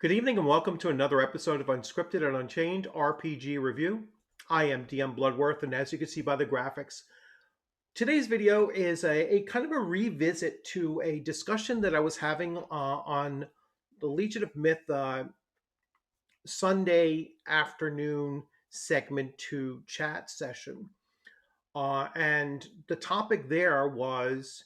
Good evening and welcome to another episode of Unscripted and Unchained RPG Review. I am DM Bloodworth, and as you can see by the graphics, today's video is a kind of a revisit to a discussion that I was having on the Legion of Myth Sunday afternoon segment 2 chat session. And the topic there was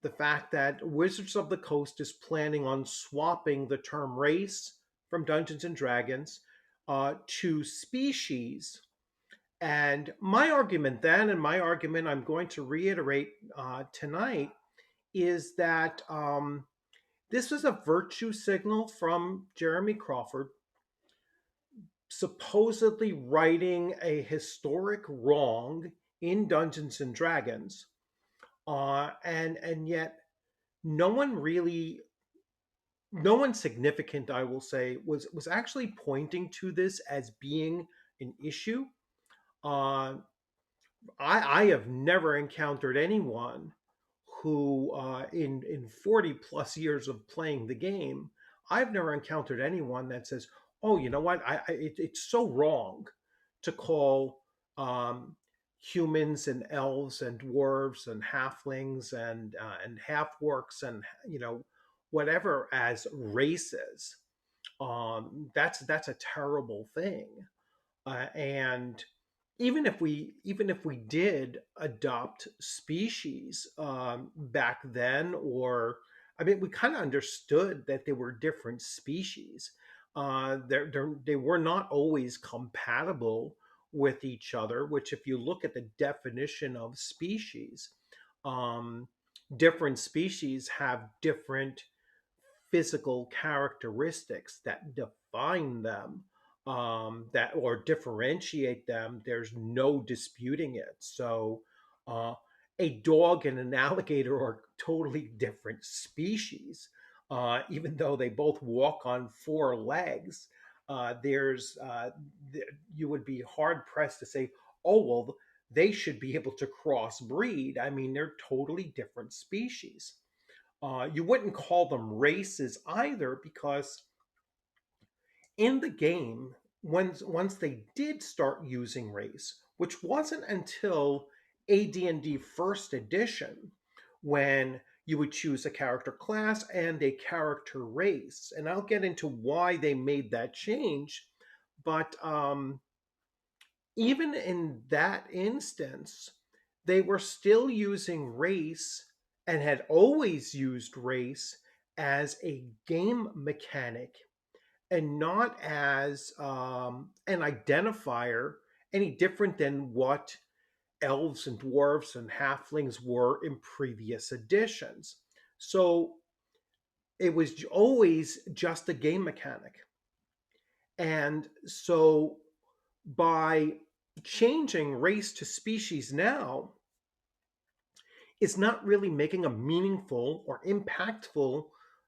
the fact that Wizards of the Coast is planning on swapping the term race from Dungeons and Dragons to species. And my argument then, and my argument I'm going to reiterate tonight, is that this was a virtue signal from Jeremy Crawford, supposedly righting a historic wrong in Dungeons and Dragons, and yet no one really, no one significant, I will say, was actually pointing to this as being an issue. Uh, I have never encountered anyone who, in 40 plus years of playing the game, I've never encountered anyone that says, "Oh, you know what? It's so wrong to call um, humans and elves and dwarves and halflings and half orcs and whatever as races." That's a terrible thing. And even if we did adopt species back then, or I mean, we kind of understood that they were different species. They were not always compatible with each other. Which, if you look at the definition of species, um, different species have different physical characteristics that define them, that or differentiate them. There's no disputing it. So uh, a dog and an alligator are totally different species, even though they both walk on four legs. There's You would be hard pressed to say, oh well, they should be able to crossbreed. I mean, they're totally different species. You wouldn't call them races either, because in the game, once they did start using race, which wasn't until AD&D First Edition, when you would choose a character class and a character race, and I'll get into why they made that change. But even in that instance, they were still using race and had always used race as a game mechanic and not as an identifier, any different than what elves and dwarves and halflings were in previous editions. So it was always just a game mechanic. And so by changing race to species now, it's not really making a meaningful or impactful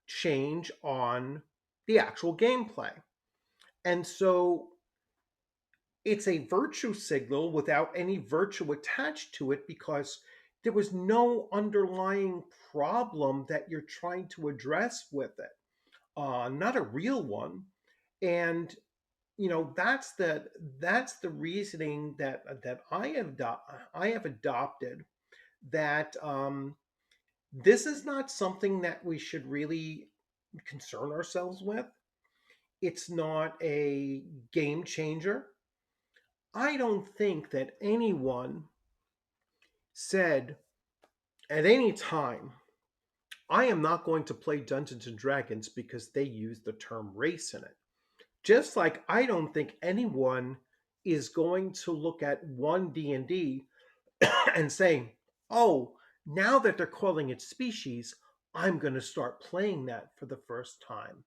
change on the actual gameplay. And so it's a virtue signal without any virtue attached to it, because there was no underlying problem that you're trying to address with it, not a real one. And that's the reasoning that I have adopted, that this is not something that we should really concern ourselves with. It's not a game changer. I don't think that anyone said at any time, I am not going to play Dungeons and Dragons because they use the term race in it. Just like I don't think anyone is going to look at one D&D and saying, "Oh, now that they're calling it species, I'm going to start playing that for the first time."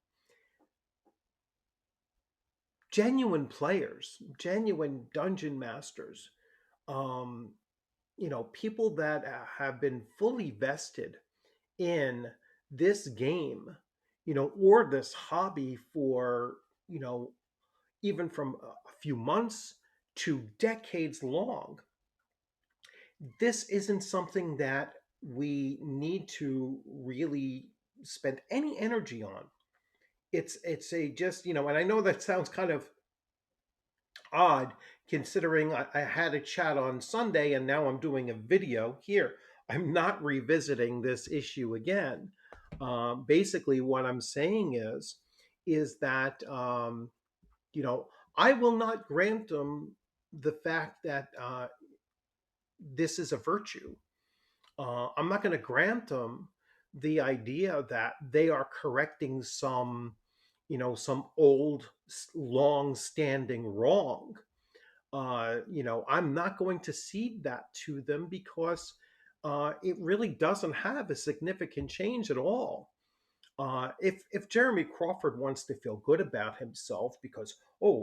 Genuine players, genuine dungeon masters, um, people that have been fully vested in this game, or this hobby for, you know, even from a few months to decades long. This isn't something that we need to really spend any energy on. it's a just, and I know that sounds kind of odd considering I had a chat on Sunday and now I'm doing a video here. I'm not revisiting this issue again. Basically, what I'm saying is that you know I will not grant them the fact that this is a virtue. I'm not going to grant them the idea that they are correcting some old, long-standing wrong. I'm not going to cede that to them because it really doesn't have a significant change at all. If Jeremy Crawford wants to feel good about himself because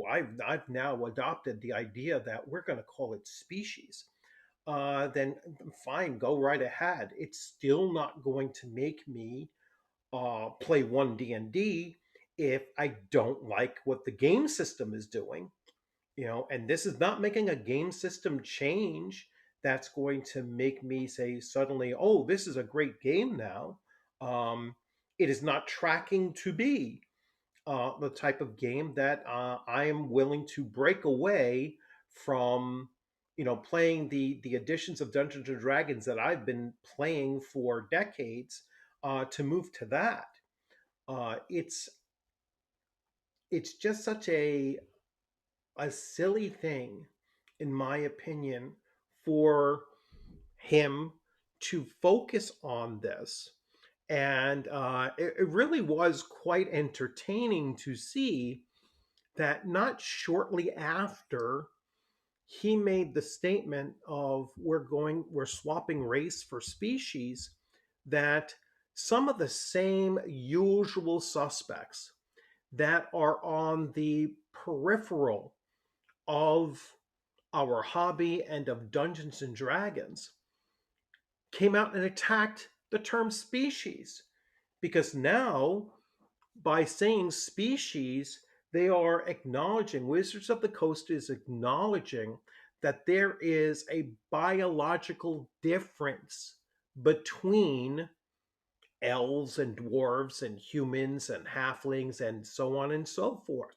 I've now adopted the idea that we're going to call it species, then fine, go right ahead. It's still not going to make me play one D&D if I don't like what the game system is doing. And this is not making a game system change that's going to make me say suddenly, oh, this is a great game now. Um, it is not tracking to be the type of game that I am willing to break away from, playing the editions of Dungeons and Dragons that I've been playing for decades, to move to that. It's just such a silly thing, in my opinion, for him to focus on this. And it really was quite entertaining to see that not shortly after he made the statement of we're swapping race for species, that some of the same usual suspects that are on the peripheral of our hobby and of Dungeons and Dragons came out and attacked the term species, because now, by saying species, they are acknowledging, Wizards of the Coast is acknowledging that there is a biological difference between elves and dwarves and humans and halflings and so on and so forth.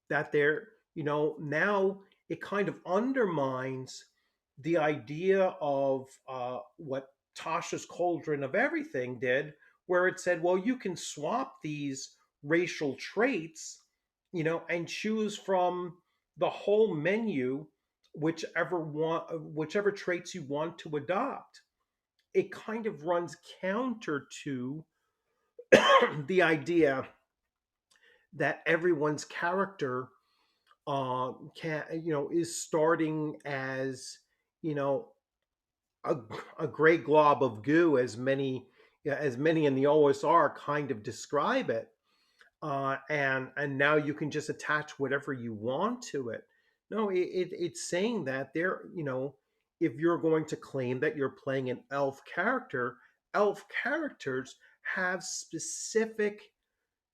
That they're, now it kind of undermines the idea of what Tasha's Cauldron of Everything did, where it said, well, you can swap these racial traits, and choose from the whole menu whichever traits you want to adopt. It kind of runs counter to the idea that everyone's character can is starting as you know a, a gray glob of goo, as many in the OSR kind of describe it, and now you can just attach whatever you want to it. No, it's saying that if you're going to claim that you're playing an elf character, elf characters have specific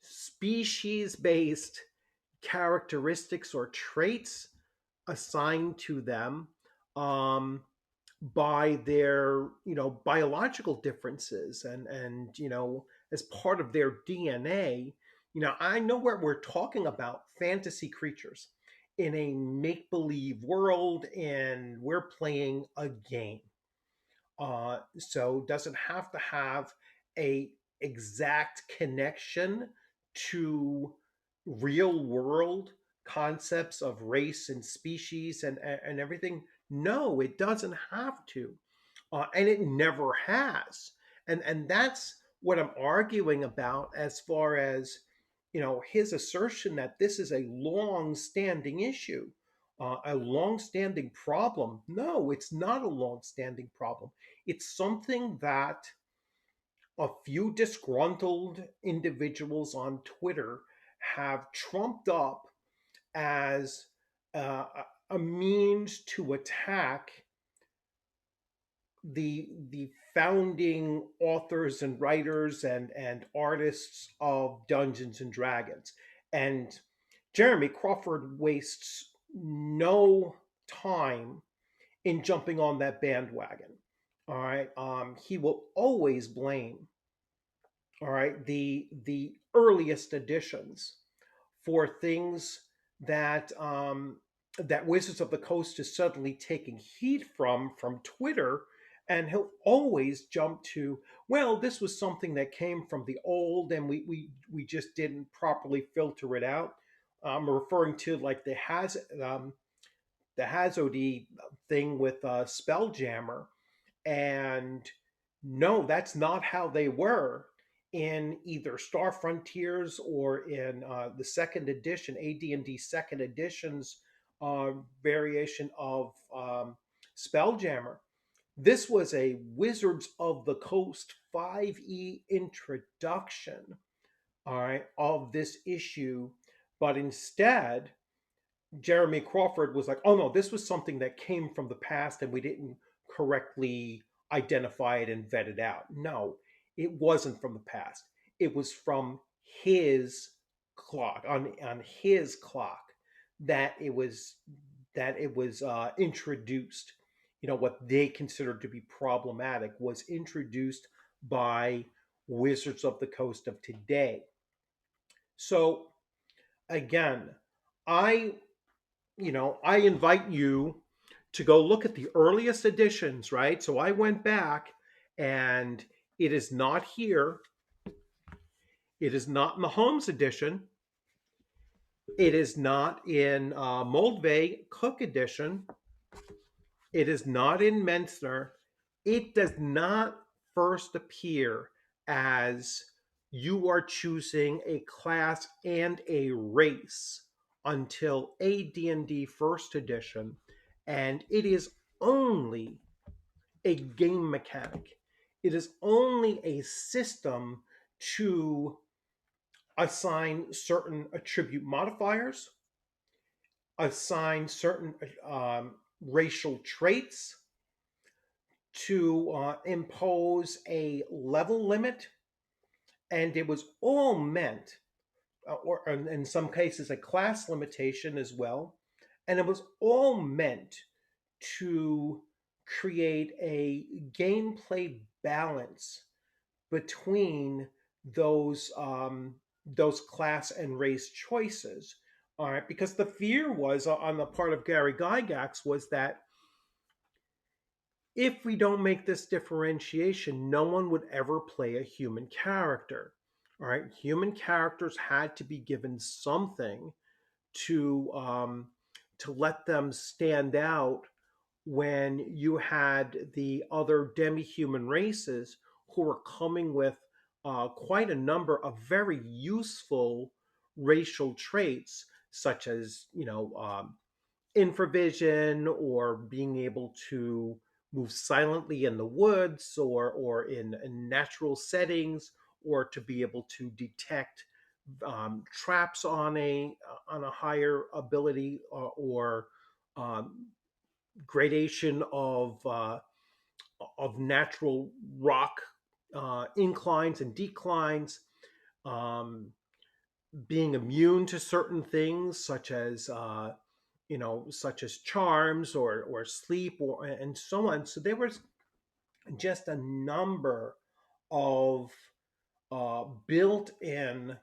species based characteristics or traits assigned to them, um, by their biological differences, and as part of their DNA. I know where we're talking about fantasy creatures in a make believe world, and we're playing a game. So doesn't have to have a exact connection to real world concepts of race and species and everything. No, it doesn't have to, and it never has. And that's what I'm arguing about, as far as his assertion that this is a long-standing issue, a long-standing problem. No, it's not a long-standing problem. It's something that a few disgruntled individuals on Twitter have trumped up as a means to attack the founding authors and writers and artists of Dungeons and Dragons. And Jeremy Crawford wastes no time in jumping on that bandwagon. All right. He will always blame all right, the earliest editions for things that that Wizards of the Coast is suddenly taking heat from Twitter, and he'll always jump to, well, this was something that came from the old, and we just didn't properly filter it out. I'm referring to like the Hazody thing with Spelljammer, and no, that's not how they were in either Star Frontiers or in the second edition, AD&D second edition's variation of Spelljammer. This was a Wizards of the Coast 5e introduction, all right, of this issue, but instead Jeremy Crawford was like, oh no, this was something that came from the past and we didn't correctly identify it and vet it out. No, it wasn't from the past. It was from his clock, on his clock, that it was introduced. You know, what they considered to be problematic was introduced by Wizards of the Coast of today. So again, I I invite you to go look at the earliest editions, right? So I went back, and it is not here. It is not in the Holmes edition. It is not in Moldvay Cook edition. It is not in Menstner. It does not first appear as you are choosing a class and a race until AD&D first edition, and it is only a game mechanic. It is only a system to assign certain attribute modifiers, assign certain racial traits, to impose a level limit, and it was all meant, or in some cases, a class limitation as well, and it was all meant to create a gameplay balance between those class and race choices. All right, because the fear was on the part of Gary Gygax was that if we don't make this differentiation, no one would ever play a human character. All right, human characters had to be given something to to let them stand out when you had the other demi-human races who were coming with quite a number of very useful racial traits, such as infravision, or being able to move silently in the woods, or in natural settings, or to be able to detect traps on a higher ability, or um, gradation of natural rock inclines and declines, um, being immune to certain things such as charms, or sleep, or and so on. So there was just a number of built-in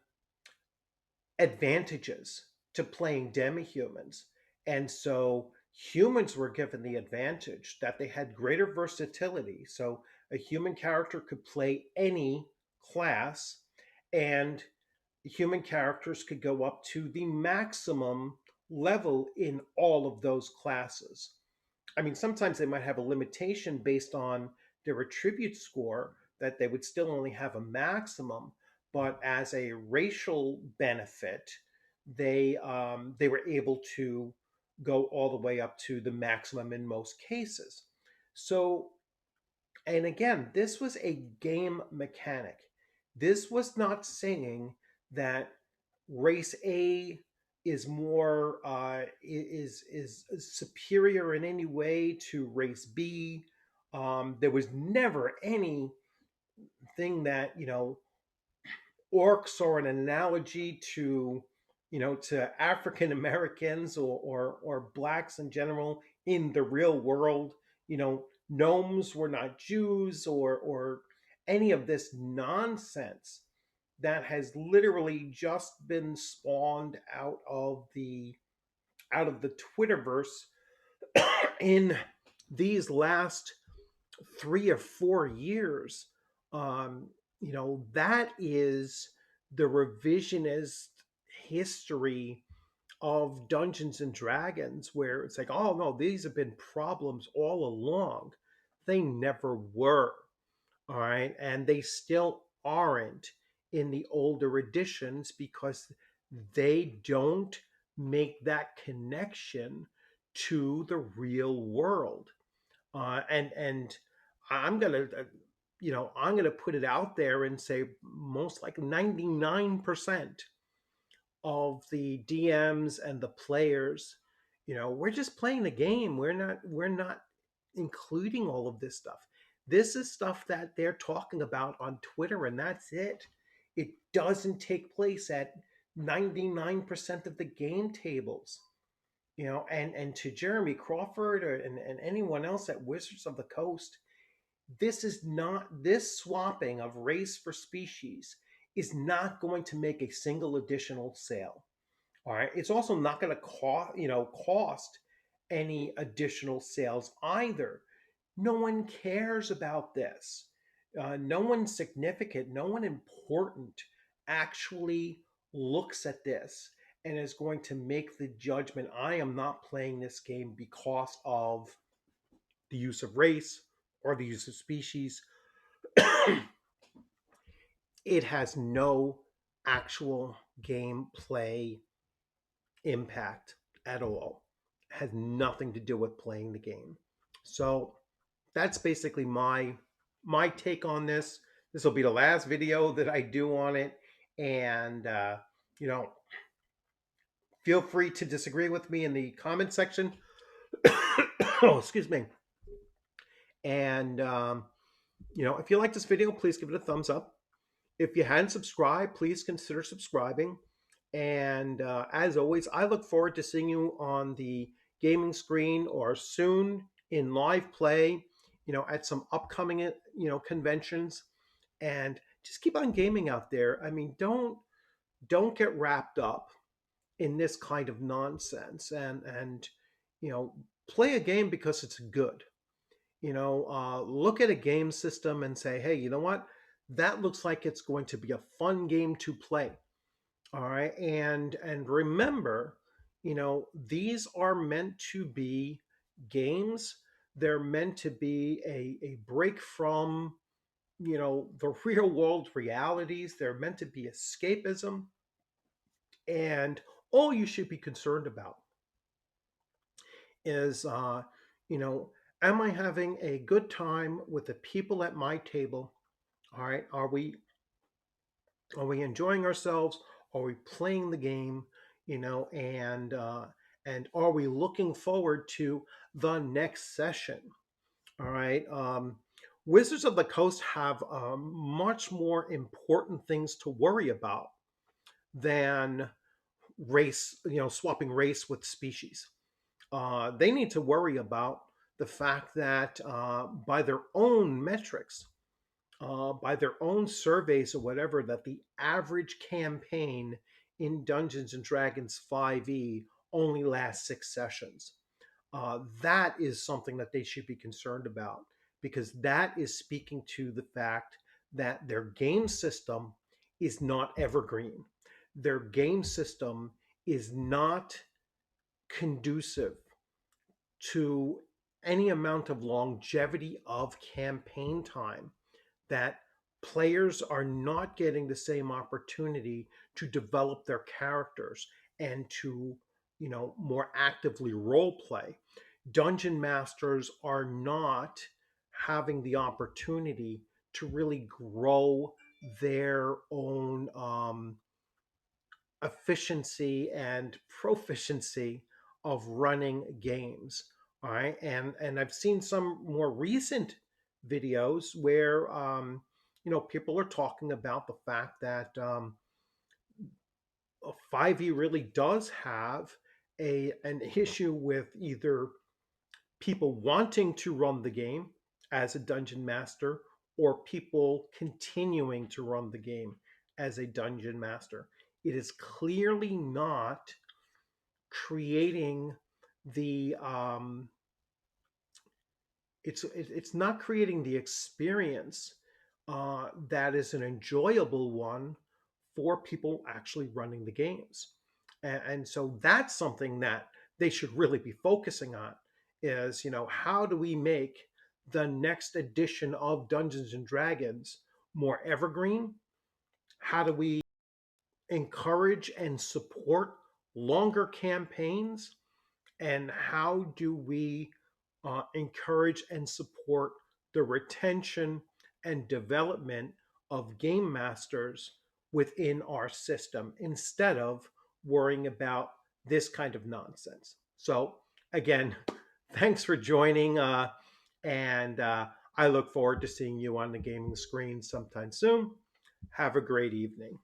advantages to playing demi-humans. And so humans were given the advantage that they had greater versatility. So a human character could play any class, and human characters could go up to the maximum level in all of those classes. I mean, sometimes they might have a limitation based on their attribute score, that they would still only have a maximum, but as a racial benefit, they were able to go all the way up to the maximum in most cases. So, and again, this was a game mechanic. This was not saying that race A is more is superior in any way to race B. There was never anything that orcs, or an analogy to to African Americans, or blacks in general in the real world. Gnomes were not Jews, or any of this nonsense. that has literally just been spawned out of the Twitterverse in these last 3 or 4 years. Um, that is the revisionist history of Dungeons and Dragons, where it's like, oh no, these have been problems all along. They never were. All right. And they still aren't in the older editions because they don't make that connection to the real world. And I'm gonna put it out there and say most like 99% of the DMs and the players, we're just playing the game. We're not including all of this stuff. This is stuff that they're talking about on Twitter, and that's it. It doesn't take place at 99% of the game tables. And to Jeremy Crawford and anyone else at Wizards of the Coast, this swapping of race for species is not going to make a single additional sale. All right. It's also not going to cost any additional sales either. No one cares about this. No one significant, no one important actually looks at this and is going to make the judgment. I am not playing this game because of the use of race or the use of species. It has no actual gameplay impact at all. It has nothing to do with playing the game. So that's basically my take on this. This will be the last video that I do on it, and you know, feel free to disagree with me in the comment section. Oh, excuse me. And if you like this video, please give it a thumbs up. If you hadn't subscribed, please consider subscribing. And as always, I look forward to seeing you on the gaming screen or soon in live play, at some upcoming, conventions. And just keep on gaming out there. I mean, don't get wrapped up in this kind of nonsense, and you know, play a game because it's good. Look at a game system and say, hey, you know what? That looks like it's going to be a fun game to play. All right. And remember, these are meant to be games. They're meant to be a break from, the real world realities. They're meant to be escapism. And all you should be concerned about is, you know, am I having a good time with the people at my table? All right. Are we enjoying ourselves? Are we playing the game? And are we looking forward to the next session? All right. Wizards of the Coast have much more important things to worry about than race, swapping race with species. They need to worry about the fact that by their own metrics, by their own surveys or whatever, that the average campaign in Dungeons and Dragons 5e only lasts 6 sessions. That is something that they should be concerned about, because that is speaking to the fact that their game system is not evergreen. Their game system is not conducive to any amount of longevity of campaign time, that players are not getting the same opportunity to develop their characters and to, more actively role play. Dungeon masters are not having the opportunity to really grow their own efficiency and proficiency of running games. All right. And I've seen some more recent videos where, people are talking about the fact that 5e really does have an issue with either people wanting to run the game as a dungeon master or people continuing to run the game as a dungeon master. It is clearly not creating the it's not creating the experience that is an enjoyable one for people actually running the games. And so that's something that they should really be focusing on is, how do we make the next edition of Dungeons and Dragons more evergreen? How do we encourage and support longer campaigns? And how do we encourage and support the retention and development of game masters within our system instead of worrying about this kind of nonsense? So, again, thanks for joining, and I look forward to seeing you on the gaming screen sometime soon. Have a great evening.